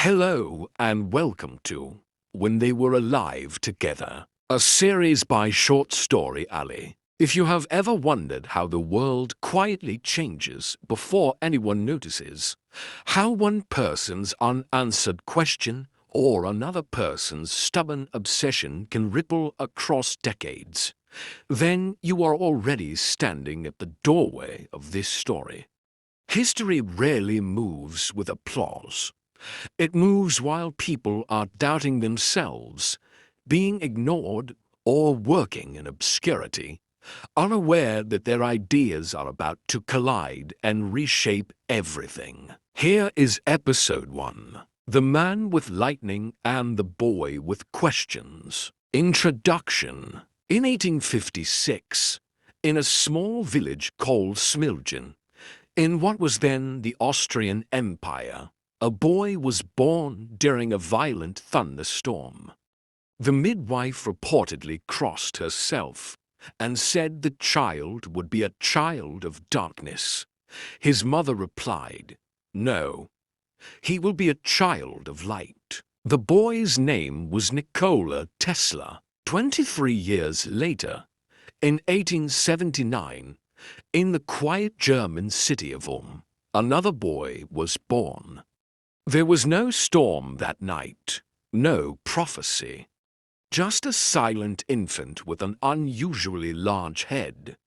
Hello and welcome to When They Were Alive Together, a series by Short Story Alley. If you have ever wondered how the world quietly changes before anyone notices, how one person's unanswered question or another person's stubborn obsession can ripple across decades, then you are already standing at the doorway of this story. History rarely moves with applause. It moves while people are doubting themselves, being ignored, or working in obscurity, unaware that their ideas are about to collide and reshape everything. Here is Episode 1, The Man with Lightning and the Boy with Questions. Introduction. In 1856, in a small village called Smiljan, in what was then the Austrian Empire, a boy was born during a violent thunderstorm. The midwife reportedly crossed herself and said the child would be a child of darkness. His mother replied, "No, he will be a child of light." The boy's name was Nikola Tesla. 23 years later, in 1879, in the quiet German city of Ulm, another boy was born. There was no storm that night, no prophecy. Just a silent infant with an unusually large head,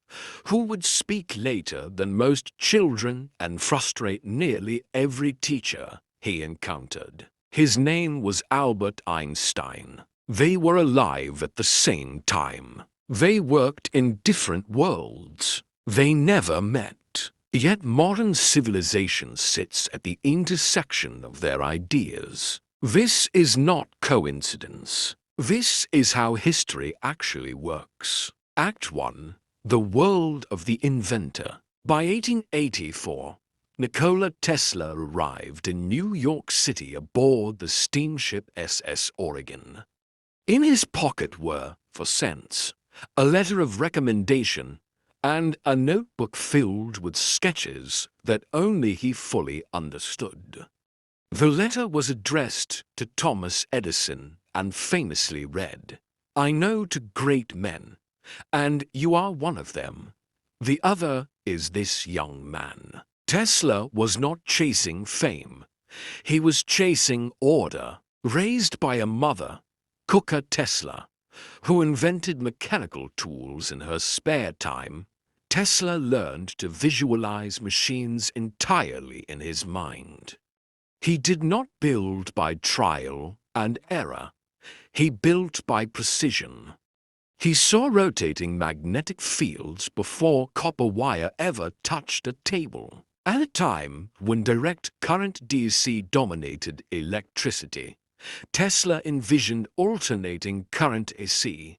who would speak later than most children and frustrate nearly every teacher he encountered. His name was Albert Einstein. They were alive at the same time. They worked in different worlds. They never met. Yet modern civilization sits at the intersection of their ideas. This is not coincidence. This is how history actually works. Act 1. The World of the Inventor. By 1884, Nikola Tesla arrived in New York City aboard the steamship SS Oregon. In his pocket were, for cents, a letter of recommendation and a notebook filled with sketches that only he fully understood. The letter was addressed to Thomas Edison and famously read, "I know to great men, and you are one of them. The other is this young man." Tesla was not chasing fame. He was chasing order. Raised by a mother, Cooker Tesla, who invented mechanical tools in her spare time, Tesla learned to visualize machines entirely in his mind. He did not build by trial and error. He built by precision. He saw rotating magnetic fields before copper wire ever touched a table. At a time when direct current DC dominated electricity, Tesla envisioned alternating current AC,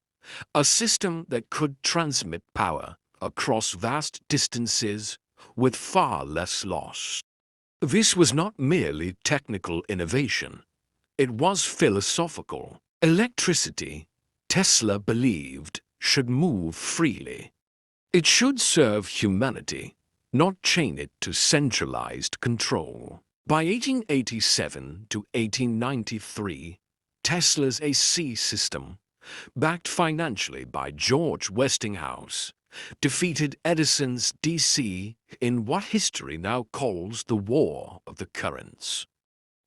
a system that could transmit power across vast distances with far less loss. This was not merely technical innovation. It was philosophical. Electricity, Tesla believed, should move freely. It should serve humanity, not chain it to centralized control. By 1887 to 1893, Tesla's AC system, backed financially by George Westinghouse, defeated Edison's DC in what history now calls the War of the Currents.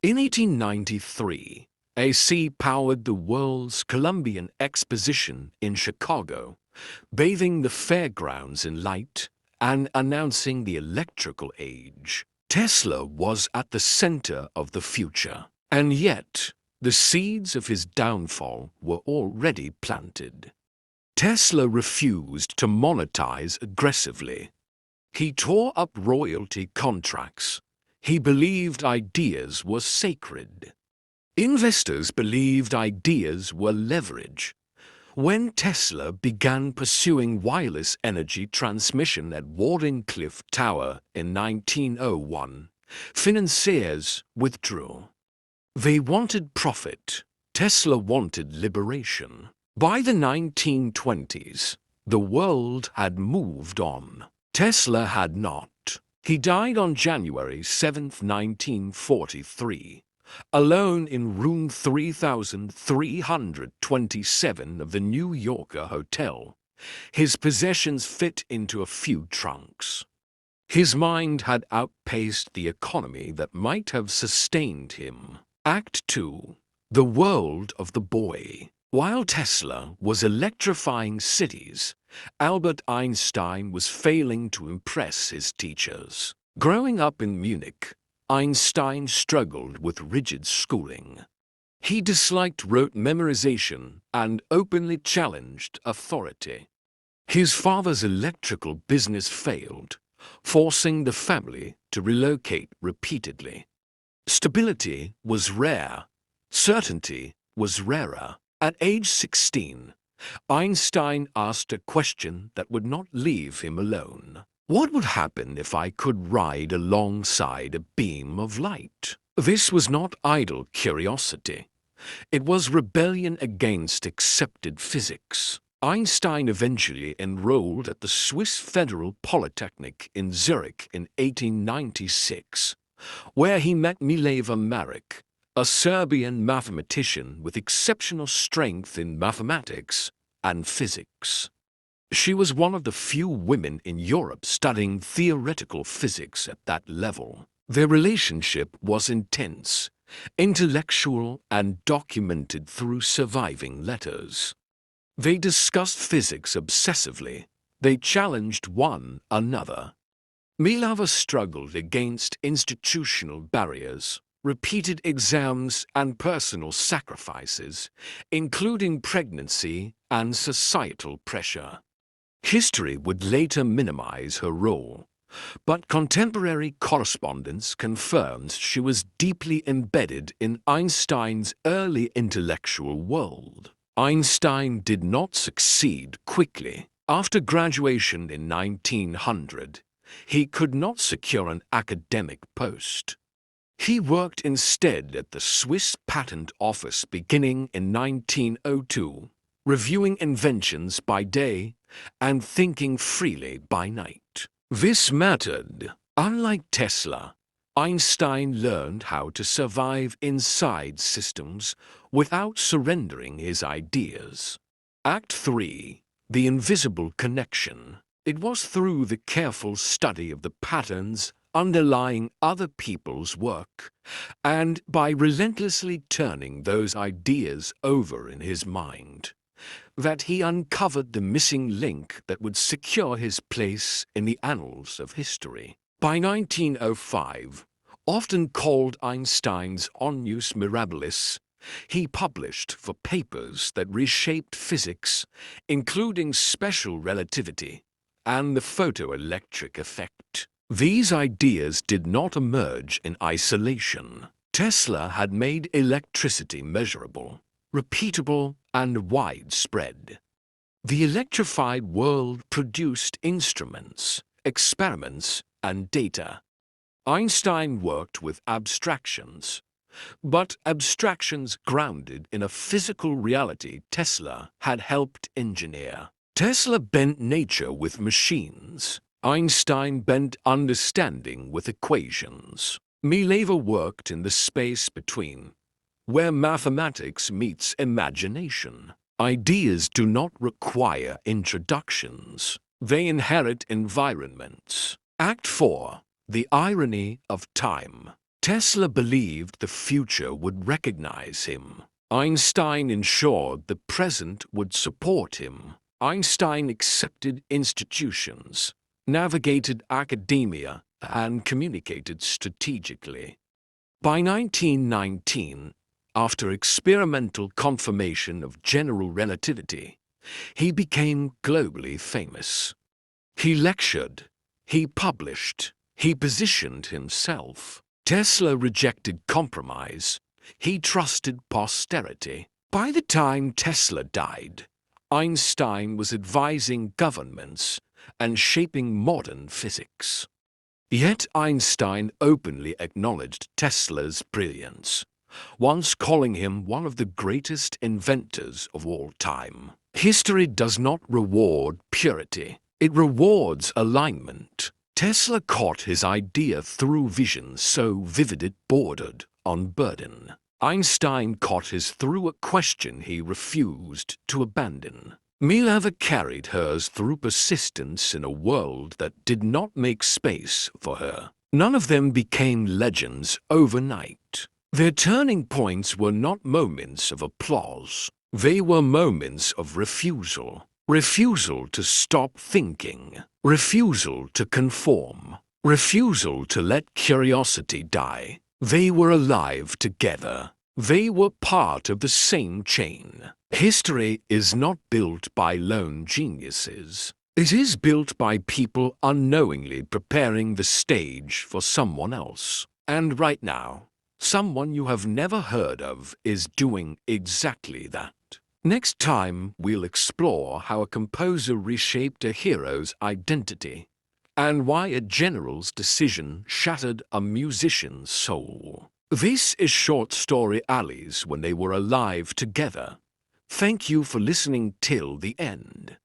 In 1893, AC powered the world's Columbian Exposition in Chicago, bathing the fairgrounds in light and announcing the electrical age. Tesla was at the center of the future, and yet the seeds of his downfall were already planted. Tesla refused to monetize aggressively. He tore up royalty contracts. He believed ideas were sacred. Investors believed ideas were leverage. When Tesla began pursuing wireless energy transmission at Wardenclyffe Tower in 1901, financiers withdrew. They wanted profit. Tesla wanted liberation. By the 1920s, the world had moved on. Tesla had not. He died on January 7, 1943, alone in room 3327 of the New Yorker hotel. His possessions fit into a few trunks. His mind had outpaced the economy that might have sustained him. Act 2. The World of the Boy. While Tesla was electrifying cities, Albert Einstein was failing to impress his teachers. Growing up in Munich, Einstein struggled with rigid schooling. He disliked rote memorization and openly challenged authority. His father's electrical business failed, forcing the family to relocate repeatedly. Stability was rare. Certainty was rarer. At age 16, Einstein asked a question that would not leave him alone. What would happen if I could ride alongside a beam of light? This was not idle curiosity. It was rebellion against accepted physics. Einstein eventually enrolled at the Swiss Federal Polytechnic in Zurich in 1896, where he met Mileva Marić, a Serbian mathematician with exceptional strength in mathematics and physics. She was one of the few women in Europe studying theoretical physics at that level. Their relationship was intense, intellectual, and documented through surviving letters. They discussed physics obsessively. They challenged one another. Mileva struggled against institutional barriers, repeated exams, and personal sacrifices, including pregnancy and societal pressure. History would later minimize her role, but contemporary correspondence confirms she was deeply embedded in Einstein's early intellectual world. Einstein did not succeed quickly. After graduation in 1900, he could not secure an academic post. He worked instead at the Swiss Patent Office beginning in 1902, reviewing inventions by day and thinking freely by night. This mattered. Unlike Tesla, Einstein learned how to survive inside systems without surrendering his ideas. Act 3. The Invisible Connection. It was through the careful study of the patterns underlying other people's work, and by relentlessly turning those ideas over in his mind, that he uncovered the missing link that would secure his place in the annals of history. By 1905, often called Einstein's Onus Mirabilis, he published for papers that reshaped physics, including special relativity and the photoelectric effect. These ideas did not emerge in isolation. Tesla had made electricity measurable, repeatable, and widespread. The electrified world produced instruments, experiments, and data. Einstein worked with abstractions, but abstractions grounded in a physical reality Tesla had helped engineer. Tesla bent nature with machines. Einstein bent understanding with equations. Mileva worked in the space between, where mathematics meets imagination. Ideas do not require introductions. They inherit environments. Act 4. The Irony of Time. Tesla believed the future would recognize him. Einstein ensured the present would support him. Einstein accepted institutions, navigated academia, and communicated strategically. By 1919, after experimental confirmation of general relativity, he became globally famous. He lectured, he published, he positioned himself. Tesla rejected compromise. He trusted posterity. By the time Tesla died, Einstein was advising governments and shaping modern physics. Yet Einstein openly acknowledged Tesla's brilliance, once calling him one of the greatest inventors of all time. History does not reward purity. It rewards alignment. Tesla caught his idea through vision so vivid it bordered unburden. Einstein caught his through a question he refused to abandon. Mileva carried hers through persistence in a world that did not make space for her. None of them became legends overnight. Their turning points were not moments of applause. They were moments of refusal. Refusal to stop thinking. Refusal to conform. Refusal to let curiosity die. They were alive together. They were part of the same chain. History is not built by lone geniuses. It is built by people unknowingly preparing the stage for someone else. And right now, someone you have never heard of is doing exactly that. Next time, we'll explore how a composer reshaped a hero's identity and why a general's decision shattered a musician's soul. This is Short Story Alleys when they were alive together. Thank you for listening till the end.